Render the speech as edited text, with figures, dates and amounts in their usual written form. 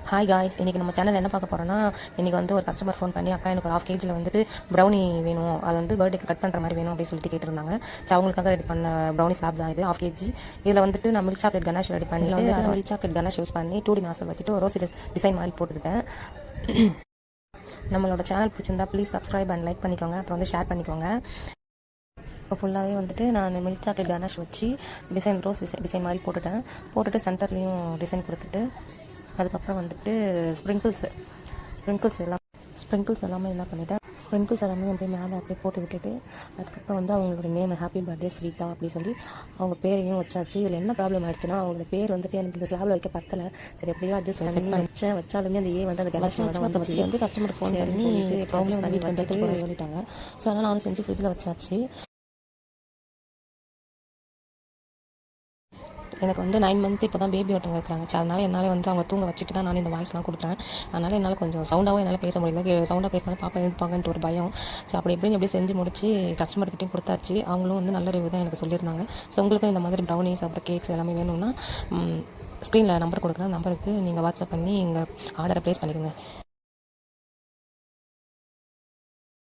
Hi guys, இன்றைக்கி நம்ம channel என்ன பார்க்க போகிறோன்னா, இன்றைக்கி வந்து ஒரு கஸ்டமர் ஃபோன் பண்ணி, அக்கா எனக்கு ஒரு ½ kg வந்துட்டு ப்ரௌனி வேணும், அது வந்து பர்த்டேக்கு கட் பண்ணுற மாதிரி வேணும் அப்படின்னு சொல்லிட்டு கேட்டிருந்தாங்க. ஸோ அவங்களுக்காக ரெடி பண்ண ப்ரௌனி ஸ்லாப் தான் இது, ½ kg. இதில் வந்துட்டு நான் மில்க் சாக்லேட் கனாஷ் ரெடி பண்ணி வந்து மில்க் சாக்லேட் கனாஷ் யூஸ் பண்ணி 2D நாசல் வச்சுட்டு ஒரு ரோசி டிசைன் மாதிரி போட்டுக்கிட்டேன். நம்மளோட சேனல் பிடிச்சிருந்தா ப்ளீஸ் சப்ஸ்கிரைப் அண்ட் லைக் பண்ணிக்கோங்க, அப்புறம் வந்து ஷேர் பண்ணிக்கோங்க. இப்போ ஃபுல்லாகவே வந்துட்டு நான் மில்க் சாக்லேட் கனாஷ் வச்சு ரோஸ் டிசைன் மாதிரி போட்டுட்டு சென்டர்லேயும் டிசைன் கொடுத்துட்டு, அதுக்கப்புறம் வந்துட்டு ஸ்ப்ரிங்கிள்ஸ் எல்லாமே என்ன பண்ணிவிட்டேன், ஸ்ப்ரிங்கிள்ஸ் எல்லாமே அப்படியே மேலே அப்படியே போட்டு விட்டுட்டு, அதுக்கப்புறம் வந்து அவங்களோட நேம் ஹாப்பி பர்த்டே ஸ்வீதா அப்படி சொல்லி அவங்க பேரையும் வச்சாச்சு. இதில் என்ன ப்ராப்ளம் ஆயிடுச்சுன்னா, அவங்களோட பேர் வந்துட்டு எனக்கு இந்த ஸ்லாபில் வைக்க பத்தலை. சரி எப்படியோ அட்ஜஸ்ட் பண்ணி வச்சாலுமே அந்த வந்து அந்த வச்சு வந்து கஸ்டமர் ஃபோன் பண்ணி அவங்களும் வந்து வீட்டு வந்து சொல்லிட்டாங்க. ஸோ அதனால் நானும் செஞ்சு ஃப்ரிட்ஜில் வச்சாச்சு. எனக்கு வந்து 9 மந்த் இப்போ தான் பேபி ஒருத்தவங்க இருக்கிறாங்க. ஸோ அதனால் என்னால் வந்து அவங்க தூங்க வச்சுட்டு தான் நான் இந்த வாய்ஸ்லாம் கொடுக்குறேன். அதனால் என்னால் கொஞ்சம் சவுண்டாகவும் என்னால் பேச முடியல. சவுண்டாக பேசினாலும் பாப்பா எழுப்பாங்கன்ட்டு ஒரு பயம். ஸோ அப்படி எப்படின்னு செஞ்சு முடிச்சு கஸ்டமர்கிட்டையும் கொடுத்தாச்சு. அவங்களும் வந்து நல்ல ரிவ்யூ தான் எனக்கு சொல்லியிருந்தாங்க. ஸோ உங்களுக்கும் இந்த மாதிரி ப்ரௌனிஸ் அப்புறம் கேக்ஸ் எல்லாமே வேணும்னா ஸ்க்ரீனில் நம்பர் கொடுக்குறேன். நம்பருக்கு நீங்கள் வாட்ஸ்அப் பண்ணி எங்கள் ஆர்டரை ப்ளேஸ் பண்ணிக்கோங்க.